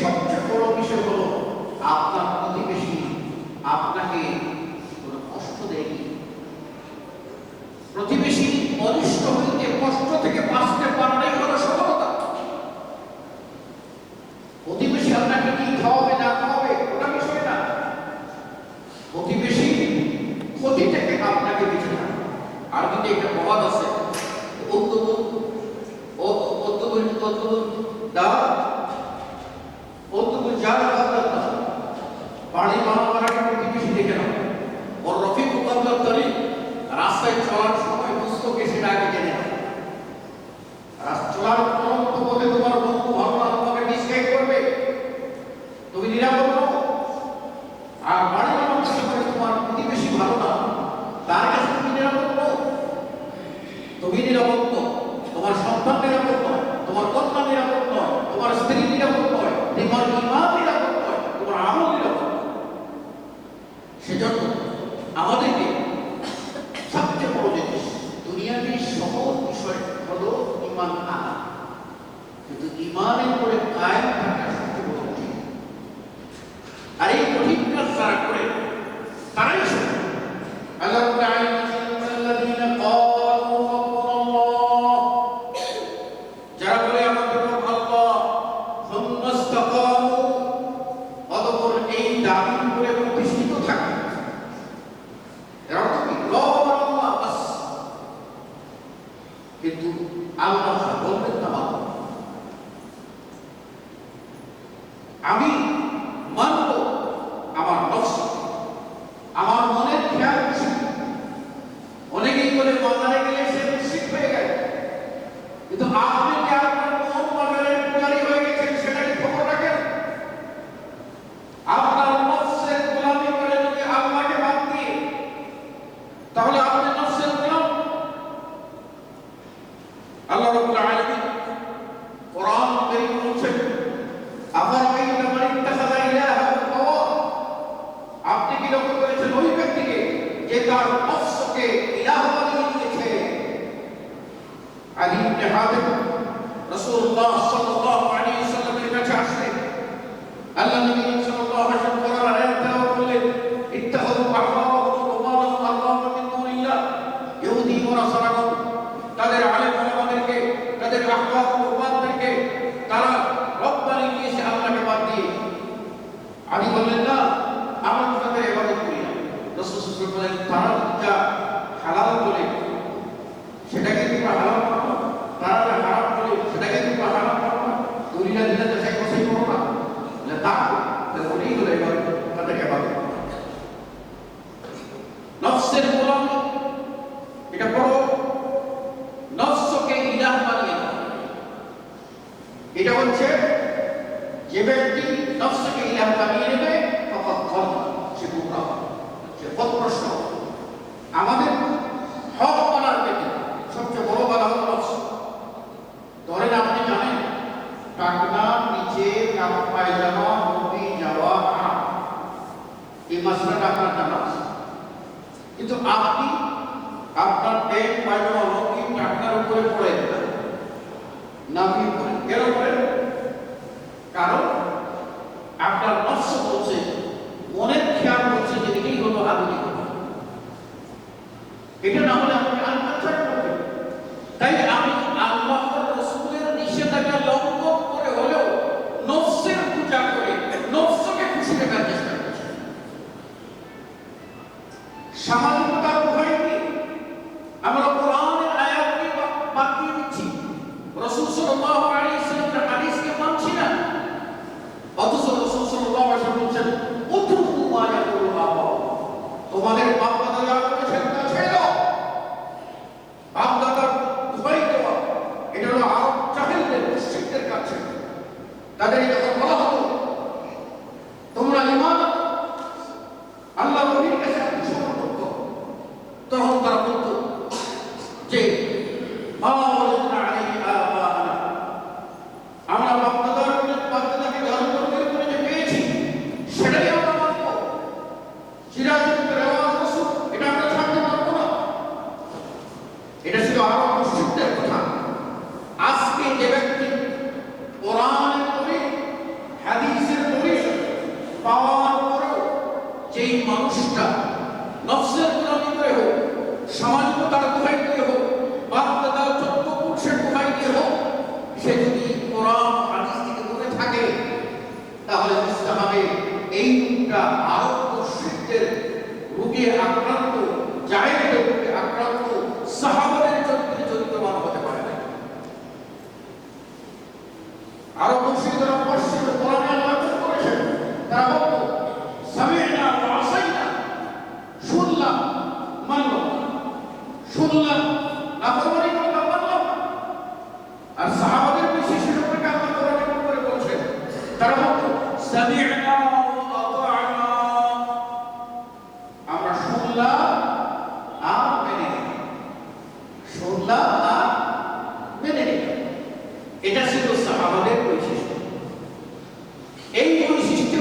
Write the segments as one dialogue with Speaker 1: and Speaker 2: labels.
Speaker 1: সবচেয়ে বড় বিষয় হলো আপনার প্রতিবেশী আপনাকে কোনো কষ্ট দেয়নি। প্রতিবেশী অনিষ্ট হইতে কষ্ট থেকে বাঁচতে পারলেই হলো সফলতা। প্রতিবেশী আপনাকে কি খাওয়াবে না খাওয়াবে ওটা বিষয় না, প্রতিবেশী ক্ষতি থেকে আপনাকে বেঁচে থাকে। আর কিন্তু একটা প্রবাদ আছে, বাড়ি বানাবার আগে প্রতিবেশী দেখে নাও। ওর রফিক মুকাদ্দার তরি রাস্তায় চলার সময় পুস্তকে সেটা আগে জেনে নাও। চলার পথে তোমার বন্ধু ভালো না তোমাকে মিসগাইড করবে, তুমি নিরাপদ নও। আর বাড়ি বানানোর সময় তোমার প্রতিবেশী ভালো না, তার কাছে তুমি নিরাপদ নও। তুমি নিরাপদ নও, তোমার সন্তান নিরাপদ নয়, তোমার কন্যা নিরাপদ নয়, তোমার স্ত্রী নিরাপদ নয়, তোমার ইমান নিরাপদ নয়, তোমার আমল নিরাপদ। সেজন্য আমাদেরকে সবচেয়ে বড় জিনিস দুনিয়াতে সহজ বিষয় হলো ইমান আনা, কিন্তু ইমানের উপরে কায়েম থাকা সবচেয়ে বড় কঠিন। আর এই কঠিন কাজ যারা করে তারাই আল্লাহ যারা বলে আমাদের রব আল্লাহ, অতঃপর এই দাবি করে প্রতিষ্ঠিত থাকে। কিন্তু আল্লাহ বলবেন না আমি মানব আমার নফস, আমার মনের খেয়াল মুশরিক। অনেকেই বলে বাজারে গেলে সে মুশরিক হয়ে গেল, কিন্তু আপনি কি আপনার মন বাজারের পূজারি হয়ে গেছেন সেটা কি খবর রাখেন? আপনার নফসের গোলামি করে যদি আল্লাহকে বাদ দিয়ে, তাহলে আপনি নফসের গোলাম। আল্লাহ রাব্বুল আলামিন কোরআন কারীম বলেছেন আফারাআইতা মান ইত্তাখাযা ইলাহাহু হাওয়া, আপনি কি লক্ষ্য করেছেন ওই ব্যক্তিকে যে তার নফসকে ইলাহ বানিয়ে নিয়েছে? আলী ইবনে হাতিম রাসূলুল্লাহ সাল্লাল্লাহু আলাইহি ওয়াসাল্লামের কাছে আসলেন। আল্লাহ নবী সাল্লাল্লাহু আলাইহি ওয়াসাল্লাম কোরআন আয়াত তেলাওয়াত করলেন, ইত্তাখাযু আহবারাহুম ওয়া রুহবানাহুম আরবাবা মিন দুনিল্লাহ, ইহুদি ও নাসারাগণ তাদের আলেম ওলামাদেরকে, তাদের আহবাব কুরবানদেরকে তারা রব বানিয়ে নিয়েছে আল্লাহকে বাদ দিয়ে। আলী বললেন না, আমরা তাদের ইবাদত করি না। রাসূল সাল্লাল্লাহু আলাইহি ওয়াসাল্লাম বলেন, তারা যা হালাল বলে সেটাকে তোমরা হালাল করো না, তারা যা হারাম বলে সেটাকে তোমরা হারাম করো না, দুনিয়া দিনে যাচাই বাছাই করো না। বলে তা ওটাই হলো ইবাদত, তাদেরকে ইবাদত। নফসের গোলামি এটা বড়, নফসকে ইলাহ বানিয়ে দেওয়া। এটা হচ্ছে যে ব্যক্তি নফসকে ইলাহ বানিয়ে নেবে সে গুমরাহ, সে পথভ্রষ্ট। আমাদের হক মানার ক্ষেত্রে সবচেয়ে বড় বাধা হলো নফস। ধরেন আপনি জানেন টাকনার নিচে পায়জামা মুড়ি যাওয়া হারাম, এই মাসলাটা আপনার জানা আছে, কিন্তু আপনি আপনার প্যান্ট পায়জামা লুঙ্গি টাকনার উপরে পড়ে নামিয়ে পড়েন। কেন পড়েন? কারণ আপনার নফস বলছে, মনের খেয়াল হচ্ছে যে এটাই হলো আধুনিক, এটা না হলে আপনি আত্মত্যাগ করবেন। তাই আমি আল্লাহ রাসূলের নিষেধাজ্ঞা লঙ্ঘন করে হলেও নফসের পূজা করে নফসকে খুশি রাখার চেষ্টা করছি। সামাজিকতার ভয় কি আমরা কোরআনের আয়াতকে বাদ দিয়ে দিচ্ছি, রাসূল সাল্লাল্লাহু আলাইহি ওয়াসাল্লামের হাদিসকে মানছি না, অথচ রাসূল সাল্লাল্লাহু আলাইহি ওয়াসাল্লাম বলেছেন উতরুকু মা ইয়াকুলু আবাউ, তোমাদের বাপ দাদা যা করেছেন তা ছেড়ে দাও। বাপ দাদার দোহাই দেওয়া এটা হলো আরব জাহেলদের মুশরিকদের কাছে। তাদের যখন বলা হতো তোমরা ঈমান আল্লাহ নবীর কাছে অনুসরণ করো, তখন তারা বলত যে আমরা বাপ দাদাকে ধারণ করে যে পেয়েছি সেটাই আমরা মানব, এটা আমরা ছাড়তে পারবো না। এটা ছিল আরব মুশরিকদের কথা। আজকে যে ব্যক্তি কোরআন পড়ে মানুষটা নফসের গোলামি করে হোক, সামাজিকতার দোহাই দিয়ে হোক, বাপ-দাদা চোদ্দ পুরুষের দোহাই দিয়ে হোক, সে যদি কোরআন হাদিস থেকে দূরে থাকে, তাহলে বুঝতে হবে এই রূপটা আরব শিরকের রোগে আক্রান্ত, জাহেলের রোগে আক্রান্ত সাহাবাদের চরিত্রে চরিত্রবান হতে পারে না। আরব মুশরিকরা পশ্চিমে কোরআনে আল্লাহ করেছেন, তারা বলতো সামি'না ওয়া আসাইনা, শুনলাম মানলাম, শুনলাম নাফরমানি করলাম মানলাম। আর সাহাবাদের বিশেষ রূপে আল্লাহ কোরআনে করে বলছেন, তারা বলতো সামি'না ওয়া আতা'না, আমরা শুনলাম আর মেনে নিলাম, শুনলাম আর মেনে নিলাম। এটা ছিল সাহাবাদের বৈশিষ্ট্য। এই বৈশিষ্ট্য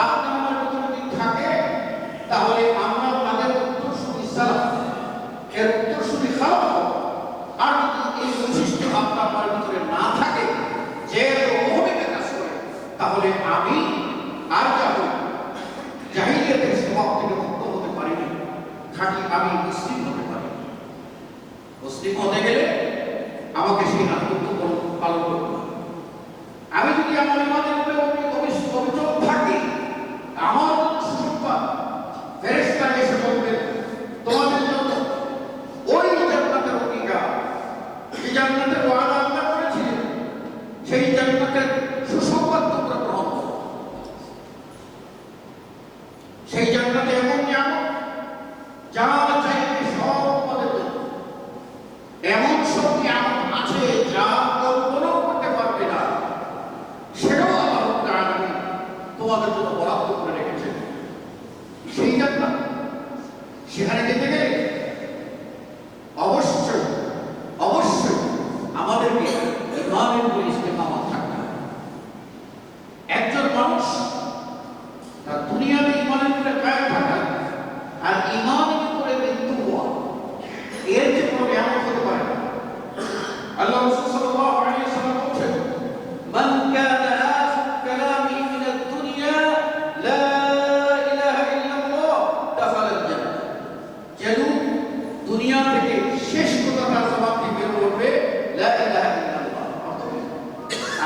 Speaker 1: আপনার আমার ভিতরে যদি থাকে, তাহলে আমরা তাদের উত্তরসূরি সালাফ, এর উত্তরসূরি খালাফ হব। আর যদি এই বৈশিষ্ট্য আপনার আমার ভিতরে না থাকে, যে অভাবে কাজ করে, তাহলে আমি আর যাব জাহিলিয়াতের স্বভাব থেকে মুক্ত হতে পারিনি। খাঁটি আমি মুসলিম হতে পারি। মুসলিম হতে গেলে আমাকে সেই আনুগত্য পালন করতে হবে। আমি যদি আমার ইমানের উপরে অবিচল থাকি, আমার সুসংবাদ ফেরেশতা এসে বলবেন, তোমাদের জন্য ওই জান্নাতের অঙ্গীকার, যে জান্নাতের ওয়াদা আল্লাহ করেছিলেন, সেই জান্নাতের সুসংবাদ তোমরা গ্রহণ করো। সেই জান্নাতে এমন নিয়ামত যা চাইবে সব তোমাদের জন্য, এমন সব নিয়ামত আছে যা কল্পনাও করতে পারবে না, সেটাও আল্লাহ রাব্বুল আলামিন তোমাদের জন্য বরাদ্দ করে রেখেছেন। সেই জান্নাত, সেখানে যেতে গেলে অবশ্যই অবশ্যই আমাদেরকে ইমানের উপর ইস্তেকামত থাকতে হবে। একজন মানুষ তার দুনিয়াতে ইমানের উপরে কায়েম থাকা আর ইমানের উপরে মৃত্যু হওয়া, এর যে কোনো নিয়ামত হতে পারে না। আল্লাহ রাসূল সাল্লাল্লাহু আলাইহি ওয়াসাল্লাম বলেছেন, মান কানা আখিরু কালামিহি মিনাদ দুনিয়া লা ইলাহা ইল্লাল্লাহ দাখালাল জান্নাহ। যেন দুনিয়া থেকে শেষ কথা তার জবান থেকে বের হবে লা ইলাহা ইল্লাল্লাহ,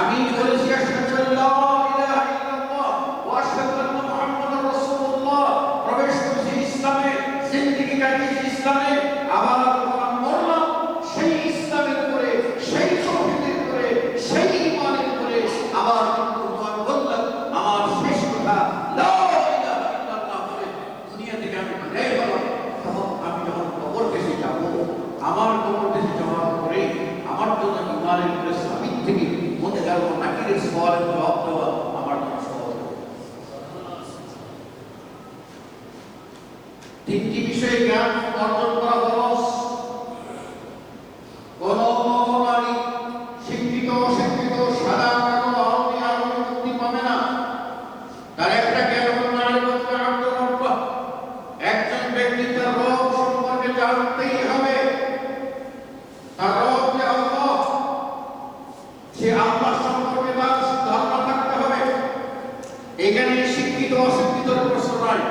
Speaker 1: আমি বলেছি আশহাদু আল্লা ইলাহা ইল্লাল্লাহ ওয়া আশহাদু আন্না মুহাম্মাদার রাসূলুল্লাহ, প্রবেশ করেছি ইসলামে, জিন্দেগি কাটিয়েছি ইসলামে, আবার মরলাম সেই ইসলামের উপরে, সেই তাওহীদের উপরে, সেই ঈমানের উপরে। আবার কিন্তু আমি বললাম আমার শেষ কথা লা ইলাহা ইল্লাল্লাহ বলে দুনিয়া থেকে আমি বিদায় হলাম। তখন আমি যখন কবর দেশে যাব, আমার কবর দেশে যাওয়ার পরে আমার জন্য ঈমানের উপরে সাবিত থেকে মনে গেল নাকিরের সওয়ালের জবাব দেওয়া আমার জন্য সহজ হবে। তিনটি বিষয়ে জ্ঞান অর্জন করা খরচ। কোন নারী শিক্ষিত অশিক্ষিত সাদা কালো আরবি আরবি মুক্তি পাবে না। তার একটা জ্ঞান হল মারিফাতুল আব্দুর রব্ব। একজন ব্যক্তি তার রব সম্পর্কে জানতেই হবে, তার রব যে আল্লাহ, সে আল্লাহ সম্পর্কে তার ধারণা থাকতে হবে। এখানে শিক্ষিত অশিক্ষিতর প্রশ্ন নয়।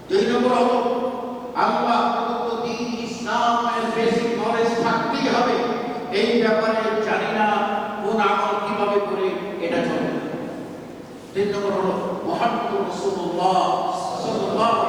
Speaker 1: দুই নম্বর হলো আল্লাহ প্রদত্ত দ্বীন ইসলামের বেসিক নলেজ থাকতেই হবে। এই ব্যাপারে জানি না কোন আমল কিভাবে করে, এটা চলবে না। তিন নম্বর হলো মুহাম্মদুর রাসূলুল্লাহ সাল্লাল্লাহু